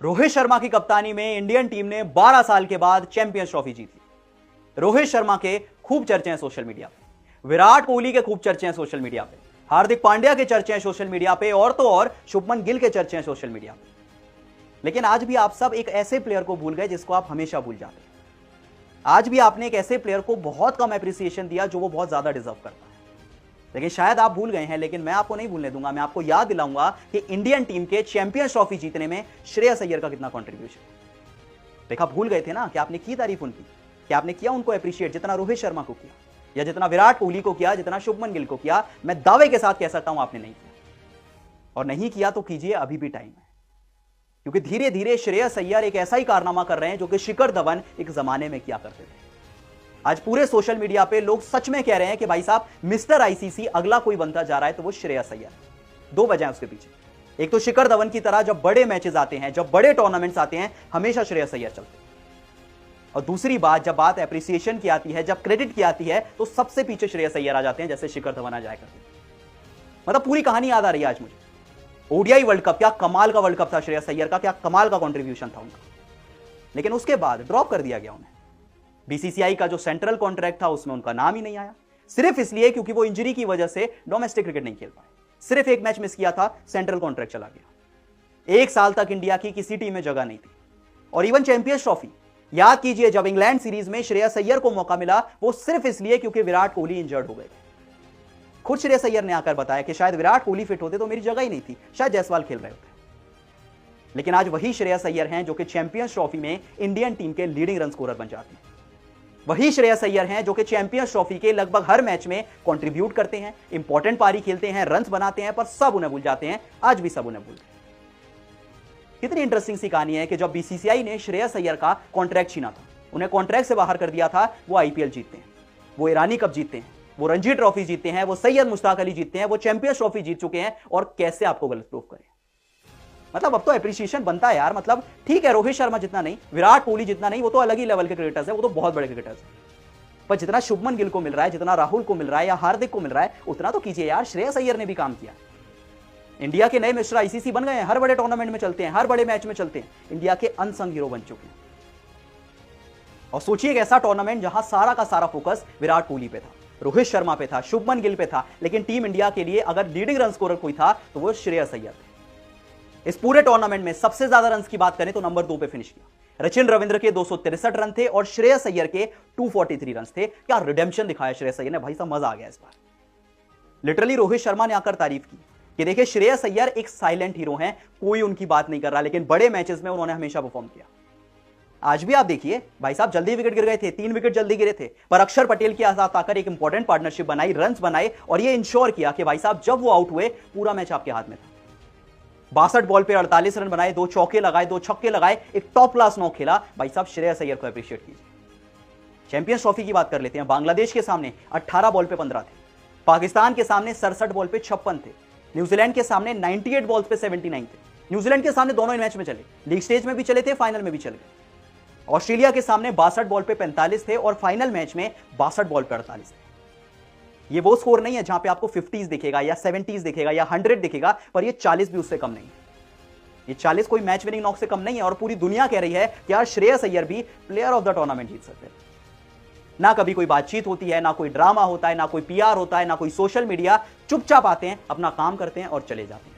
रोहित शर्मा की कप्तानी में इंडियन टीम ने 12 साल के बाद चैंपियंस ट्रॉफी जीती। रोहित शर्मा के खूब चर्चे हैं सोशल मीडिया पे, विराट कोहली के खूब चर्चे हैं सोशल मीडिया पे, हार्दिक पांड्या के चर्चे हैं सोशल मीडिया पे, और तो और शुभमन गिल के चर्चे हैं सोशल मीडिया पे। लेकिन आज भी आप सब एक ऐसे प्लेयर को भूल गए जिसको आप हमेशा भूल जाते हैं। आज भी आपने एक ऐसे प्लेयर को बहुत कम एप्रिसिएशन दिया जो वो बहुत ज्यादा डिजर्व करता है। लेकिन शायद आप भूल गए हैं, लेकिन मैं आपको नहीं भूलने दूंगा। मैं आपको याद दिलाऊंगा कि इंडियन टीम के चैंपियंस ट्रॉफी जीतने में श्रेयस अय्यर का कितना कंट्रीब्यूशन। देखा, भूल गए थे ना कि आपने की तारीफ उनकी, कि आपने किया उनको अप्रिशिएट जितना रोहित शर्मा को किया, या जितना विराट कोहली को किया, जितना शुभमन गिल को किया। मैं दावे के साथ कह सकता हूं आपने नहीं किया, और नहीं किया तो कीजिए, अभी भी टाइम है। क्योंकि धीरे धीरे श्रेयस अय्यर एक ऐसा ही कारनामा कर रहे हैं जो कि शिखर धवन एक जमाने में किया करते थे। आज पूरे सोशल मीडिया पे लोग सच में कह रहे हैं कि भाई साहब मिस्टर आईसीसी अगला कोई बनता जा रहा है तो वो श्रेयस अय्यर। दो वजह है उसके पीछे। एक तो शिखर धवन की तरह जब बड़े मैचेस आते हैं, जब बड़े टूर्नामेंट्स आते हैं, हमेशा श्रेयस अय्यर चलते हैं। और दूसरी बात, जब बात एप्रिसिएशन की आती है, जब क्रेडिट की आती है, तो सबसे पीछे श्रेयस अय्यर आ जाते हैं, जैसे शिखर धवन आ जाया करते हैं। मतलब पूरी कहानी याद आ रही है आज मुझे। ओडीआई वर्ल्ड कप, क्या कमाल का वर्ल्ड कप था श्रेयस अय्यर का, क्या कमाल का कंट्रीब्यूशन था उनका। लेकिन उसके बाद ड्रॉप कर दिया गया उन्हें। बीसीसीआई का जो सेंट्रल कॉन्ट्रैक्ट था उसमें उनका नाम ही नहीं आया, सिर्फ इसलिए क्योंकि वो इंजरी की वजह से डोमेस्टिक क्रिकेट नहीं खेल पाए। सिर्फ एक मैच मिस किया था, सेंट्रल कॉन्ट्रैक्ट चला गया। एक साल तक इंडिया की किसी टीम में जगह नहीं थी। और इवन चैंपियंस ट्रॉफी याद कीजिए, जब इंग्लैंड सीरीज में श्रेयस अय्यर को मौका मिला, वो सिर्फ इसलिए क्योंकि विराट कोहली इंजर्ड हो गए थे। खुद श्रेयस अय्यर ने आकर बताया कि शायद विराट कोहली फिट होते तो मेरी जगह ही नहीं थी, शायद जायसवाल खेल रहे होते। लेकिन आज वही श्रेयस अय्यर हैं जो कि चैंपियंस ट्रॉफी में इंडियन टीम के लीडिंग रन स्कोरर बन जाते हैं। वही श्रेयस अय्यर हैं जो कि चैंपियंस ट्रॉफी के लगभग हर मैच में कंट्रीब्यूट करते हैं, इंपॉर्टेंट पारी खेलते हैं, रन्स बनाते हैं, पर सब उन्हें भूल जाते हैं। आज भी सब उन्हें भूलते हैं। कितनी इंटरेस्टिंग सी कहानी है कि जब बीसीसीआई ने श्रेयस अय्यर का कॉन्ट्रैक्ट छीना था, उन्हें कॉन्ट्रैक्ट से बाहर कर दिया था, वो आईपीएल जीतते हैं, वो ईरानी कप जीतते हैं, वो रणजी ट्रॉफी जीतते हैं, वो सैयद मुश्ताक अली जीतते हैं, वो चैंपियंस ट्रॉफी जीत चुके हैं। और कैसे आपको गलत प्रूफ करें। मतलब अब तो एप्रिसिएशन बनता है यार। मतलब ठीक है, रोहित शर्मा जितना नहीं, विराट कोहली जितना नहीं, वो तो अलग ही लेवल के क्रिकेटर्स है, वो तो बहुत बड़े क्रिकेटर्स हैं। पर जितना शुभमन गिल को मिल रहा है, जितना राहुल को मिल रहा है, या हार्दिक को मिल रहा है, उतना तो कीजिए यार। श्रेयस अय्यर ने भी काम किया। इंडिया के नए मिस्टर आईसीसी बन गए हैं, हर बड़े टूर्नामेंट में चलते हैं, हर बड़े मैच में चलते हैं, इंडिया के अनसंग हीरो बन चुके हैं। और सोचिए एक ऐसा टूर्नामेंट जहां सारा का सारा फोकस विराट कोहली पे था, रोहित शर्मा पे था, शुभमन गिल पे था, लेकिन टीम इंडिया के लिए अगर लीडिंग रन स्कोरर कोई था तो वो श्रेयस अय्यर थे। इस पूरे टूर्नामेंट में सबसे ज्यादा रन की बात करें तो नंबर 2 पे फिनिश किया। सचिन रविंद्र के 263 रन थे और श्रेयस अय्यर के 243 रन थे। क्या रिडेम्पशन दिखाया श्रेयस अय्यर ने, भाई साहब मजा आ गया इस बार। लिटरली रोहित शर्मा ने आकर तारीफ की कि देखिए श्रेयस अय्यर एक साइलेंट हीरो हैं, कोई उनकी बात नहीं कर रहा, लेकिन बड़े मैचेस में उन्होंने हमेशा परफॉर्म किया। आज भी आप देखिए भाई साहब, जल्दी विकेट गिर गए थे, 3 विकेट जल्दी गिरे थे, पर अक्षर पटेल के साथ आकर एक इंपॉर्टेंट पार्टनरशिप बनाई, रन्स बनाए, और ये इंश्योर किया कि भाई साहब जब वो आउट हुए पूरा मैच आपके हाथ में था। 62 बॉल पे 48 रन बनाए, 2 चौके लगाए, 2 छक्के लगाए, एक टॉप क्लास नॉक खेला। भाई साहब श्रेयस अय्यर को अप्रिशिएट कीजिए। चैंपियंस ट्रॉफी की बात कर लेते हैं। बांग्लादेश के सामने 18 बॉल पे 15 थे, पाकिस्तान के सामने 67 बॉल पे 56 थे, न्यूजीलैंड के सामने 98 बॉल पे 79 थे। न्यूजीलैंड के सामने दोनों ही मैच में चले, लीग स्टेज में भी चले थे, फाइनल में भी चले गए। ऑस्ट्रेलिया के सामने 62 बॉल पे 45 थे और फाइनल मैच में 62 बॉल पे 48 थे। ये वो स्कोर नहीं है जहां पे आपको 50s दिखेगा या 70s दिखेगा या 100 दिखेगा, पर ये 40 भी उससे कम नहीं है। ये 40 कोई मैच विनिंग नॉक से कम नहीं है। और पूरी दुनिया कह रही है कि यार श्रेयस अय्यर भी प्लेयर ऑफ द टूर्नामेंट जीत सकते हैं। ना कभी कोई बातचीत होती है, ना कोई ड्रामा होता है, ना कोई पीआर होता है, ना कोई सोशल मीडिया। चुपचाप आते हैं, अपना काम करते हैं और चले जाते हैं।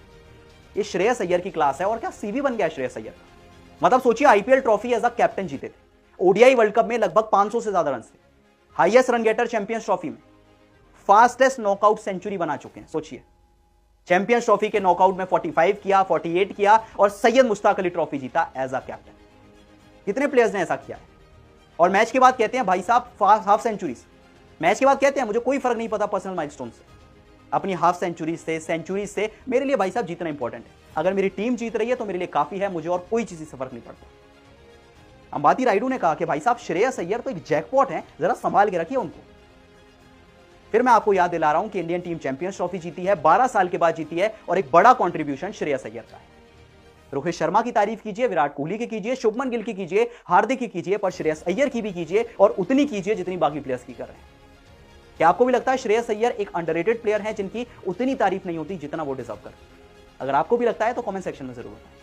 ये श्रेयस अय्यर की क्लास है। और क्या सीवी बन गया श्रेयस अय्यर। मतलब सोचिए, IPL trophy as a captain जीते थे, ओडीआई वर्ल्ड कप में लगभग 500 से ज्यादा रन थे, highest run getter Champions Trophy में, फास्टेस्ट नॉकआउट सेंचुरी बना चुके हैं। सोचिए, चैंपियंस ट्रॉफी के नॉकआउट में 45 किया, 48 किया, और सैयद मुश्ताक अली ट्रॉफी जीता एज अ कैप्टन। कितने प्लेयर्स ने ऐसा किया है। और मैच के बाद कहते हैं भाई साहब हाफ सेंचुरीज। मैच के बाद कहते हैं मुझे कोई फर्क नहीं पड़ा पर्सनल माइलस्टोन से, अपनी हाफ सेंचुरीज से, सेंचुरीज से, मेरे लिए भाई साहब जीतना इंपॉर्टेंट है। अगर मेरी टीम जीत रही है तो मेरे लिए काफी है, मुझे और कोई चीज से फर्क नहीं पड़ता। अंबाती रायडू ने कहा कि भाई साहब श्रेयस अय्यर तो एक जैकपॉट है, जरा संभाल के रखिए उनको। फिर मैं आपको याद दिला रहा हूं कि इंडियन टीम चैंपियंस ट्रॉफी जीती है, 12 साल के बाद जीती है, और एक बड़ा कंट्रीब्यूशन श्रेयस अय्यर का है। रोहित शर्मा की तारीफ कीजिए, विराट कोहली की कीजिए, शुभमन गिल की कीजिए, हार्दिक की कीजिए, पर श्रेयस अय्यर की भी कीजिए, और उतनी कीजिए जितनी बाकी प्लेयर्स की कर रहे हैं। क्या आपको भी लगता है श्रेयस अय्यर एक अंडररेटेड प्लेयर है जिनकी उतनी तारीफ नहीं होती जितना वो डिजर्व कर? अगर आपको भी लगता है तो कमेंट सेक्शन में जरूर बताएं।